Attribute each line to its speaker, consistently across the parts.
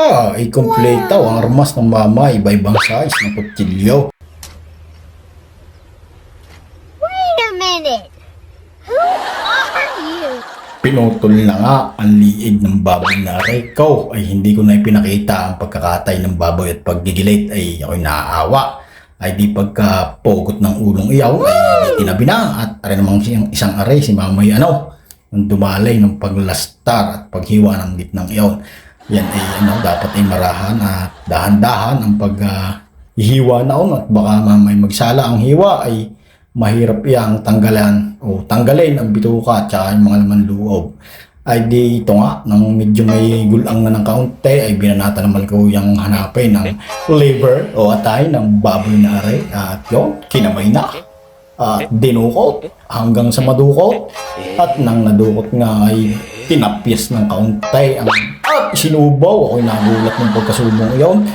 Speaker 1: Ay kompleto ang armas ng mama, iba-ibang size ng kutsilyo.
Speaker 2: Wait a minute. Who are you?
Speaker 1: Pinutol na nga ang liig ng baboy na aray ko ay hindi ko na ipinakita ang pagkakatay ng baboy at paggigilit ay ako'y naaawa. Ay di pagkapogot ng ulong iyaw ay di tinabi na at aray namang isang aray si mamay ang dumalay ng paglastar at paghiwa ng gitnang iyaw. Yan ay dapat ay marahan at dahan-dahan ang paghiwa at baka mamay magsala ang hiwa ay mahirap iyang tanggalan o tanggalin ang bituka at saka yung mga laman loob. Ay di ito nga, nang medyo may gulang na ng kaunti ay binanata naman ko yung hanapin ng liver o atay ng baboy na aray at yun, kinamay na at dinukot hanggang sa madukot at nang nadukot nga ay tinapyas ng kaunti at sinubaw. Ako'y nagulat ng pagkasubong yun.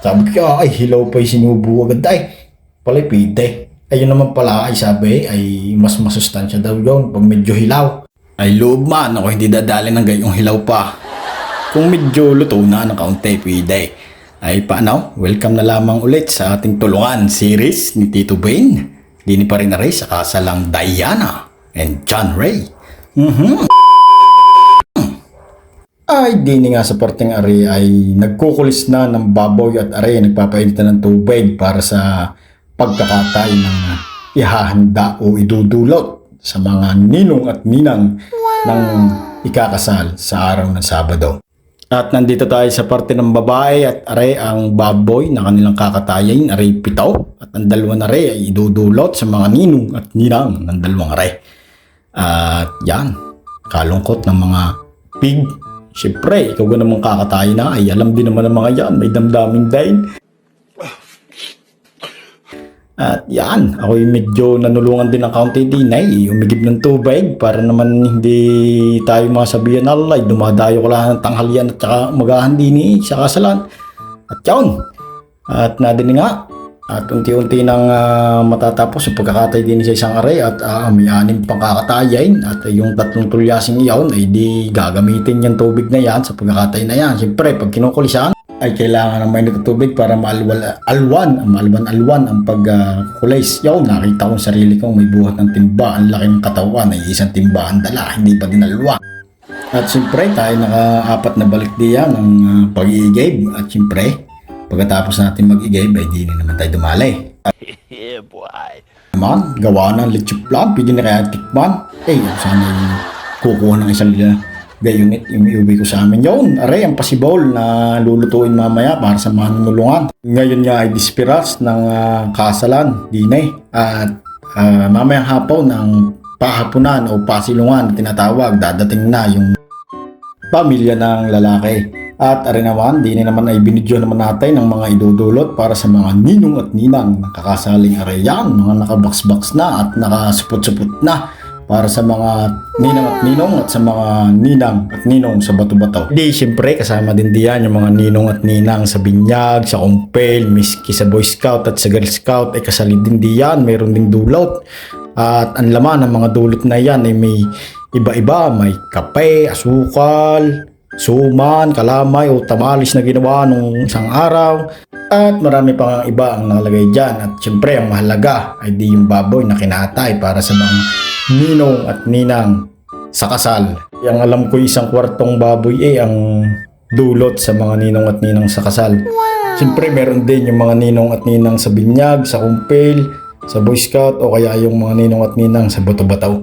Speaker 1: Sabi ko ay hilaw pa yung sinubo agad ay palipite. Ayun naman pala ay sabi ay mas masustansya daw yun pag medyo hilaw. Ay loob man ako hindi dadali ng gayong hilaw pa. Kung medyo luto na ng kaunti pwede. Ay paano? Welcome na lamang ulit sa ating tulungan series ni Tito Ben. Dini pa rin na rin sa kasalang Diana and John Ray. Ay dini nga sa parteng ari ay nagkukulis na ng baboy at ari nagpapainitan ng tubig para sa pagkakatay ng ihahanda o idudulot sa mga ninong at ninang ng ikakasal sa araw ng Sabado. At nandito tayo sa parte ng babae at are ang baboy na kanilang kakatayin, are pitaw. At ang dalawa na are ay idudulot sa mga ninong at ninang ng dalawang are. At yan, kalungkot ng mga pig. Siyempre, ikaw ba namang kakatayin na ay alam din naman ng mga yan, may damdaming din. At yan, ako'y medyo nanulungan din ng kaunti din ay umigib ng tubig para naman hindi tayo masabihan na alay, dumadayo ko lang ng tanghalian at saka magahan din sa kasalan. At yun, at nadin nga, at unti-unti nang matatapos ang pagkakatay din sa isang aray at may 6 pang kakatayin at yung 3 tulyasing iyon ay di gagamitin yung tubig na yan sa pagkakatay na yan. Siyempre, pag kinukulisan, ay kailangan ng mainit na tubig para maalwan ang pagkulis. Nakita ko sarili kong may buhat ng timba. Ang laki ng katawan ay isang timba ang dala, hindi pa dinalwa. At siyempre tayo naka-4 na balik diyan ng pag-iigib. At siyempre, pagkatapos natin mag-igib ay di naman tayo dumali. Yeah, boy. Naman, gawa ng lechuplan, pwede na kaya tikman. Sana yung kukuha ng isang gayunit yung iuwi ko sa amin. Yun, aray, ang pasibol na lulutuin mamaya para sa manunulungan. Ngayon nga ay dispiras ng kasalan, dinay. At mamayang hapon ng pahapunan o pasilungan na tinatawag, dadating na yung pamilya ng lalaki. At aray naman, dinay naman ay binidyo naman natin ng mga idudulot para sa mga ninong at ninang nakakasaling aray yan, mga nakabox-box na at nakasupot-supot na. Para sa mga ninang at ninong at sa mga ninang at ninong sa bato-bato. Di, siyempre, kasama din diyan yung mga ninong at ninang sa binyag, sa kumpel, miski sa Boy Scout at sa Girl Scout, ay kasali din diyan, mayroon ding dulot. At ang laman ng mga dulot na yan ay may iba-iba, may kape, asukal, suman, kalamay o tamalis na ginawa nung isang araw. At marami pang iba ang nakalagay dyan. At siyempre, ang mahalaga ay di yung baboy na kinatay para sa mga ninong at ninang sa kasal. Yang alam ko isang kwartong baboy ang dulot sa mga ninong at ninang sa kasal. Siyempre meron din yung mga ninong at ninang sa binyag, sa kumpil, sa Boy Scout o kaya yung mga ninong at ninang sa bato-bataw.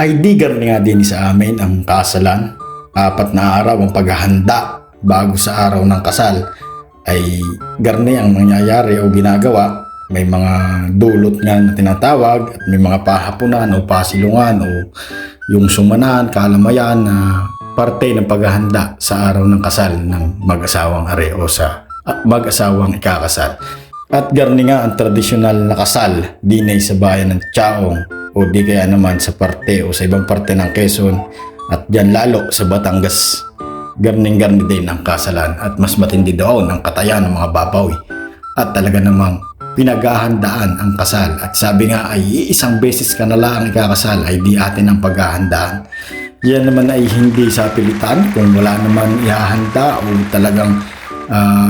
Speaker 1: Ay di ganun nga din sa amin ang kasalan. 4 na araw ang paghahanda bago sa araw ng kasal. Ay garni ang nangyayari o ginagawa. May mga dulot nga na tinatawag at may mga pahapunan o pasilungan o yung sumanan, kalamayan na parte ng paghahanda sa araw ng kasal ng mag-asawang are o sa mag-asawang ikakasal. At garni nga ang tradisyonal na kasal dinay sa bayan ng Chaong o di kaya naman sa parte o sa ibang parte ng Quezon at dyan lalo sa Batangas. Garning-garni din ang kasalan at mas matindi doon ang katayan ng mga babawi at talaga namang pinaghahandaan ang kasal. At sabi nga ay isang beses ka na lang ikakasal ay di atin ang paghahandaan. Yan naman ay hindi sa pilitan kung wala naman ihahanda o talagang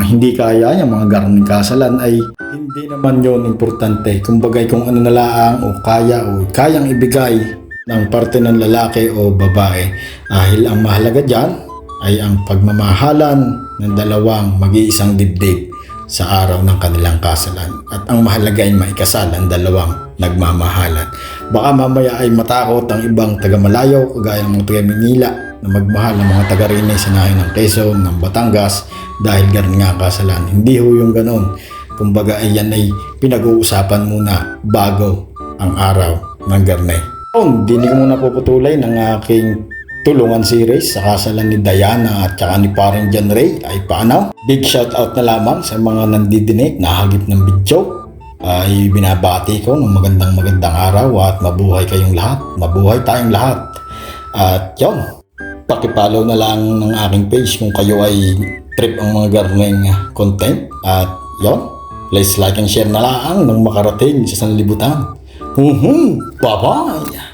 Speaker 1: hindi kaya yung mga garning kasalan ay hindi naman yon importante. Kumbagay kung ano na lang o kayang ibigay ng parte ng lalaki o babae. Dahil ang mahalaga dyan ay ang pagmamahalan ng dalawang mag-iisang dibdib sa araw ng kanilang kasalan. At ang mahalaga ay maikasal ang dalawang nagmamahalan. Baka mamaya ay matakot ang ibang taga-Malayo, kagaya ng mga taga-Manila, na magmahal ng mga taga-Rinay sa nahin ng Quezon, ng Batangas, dahil ganun nga kasalan. Hindi ho yung ganun. Kumbaga ay yan ay pinag-uusapan muna bago ang araw ng garne. Hindi ko muna puputulay ng aking tulungan series sa kasalan ni Diana at saka ni paring John Ray ay paano. Big shout out na lamang sa mga nandidinig na hagip ng video. Ay binabati ko ng magandang araw at mabuhay kayong lahat. Mabuhay tayong lahat. At yun, pakipollow na lang ng aking page kung kayo ay trip ang mga garneng content. At yun, please like and share na lang nang makarating sa sanlibutan. Bye-bye!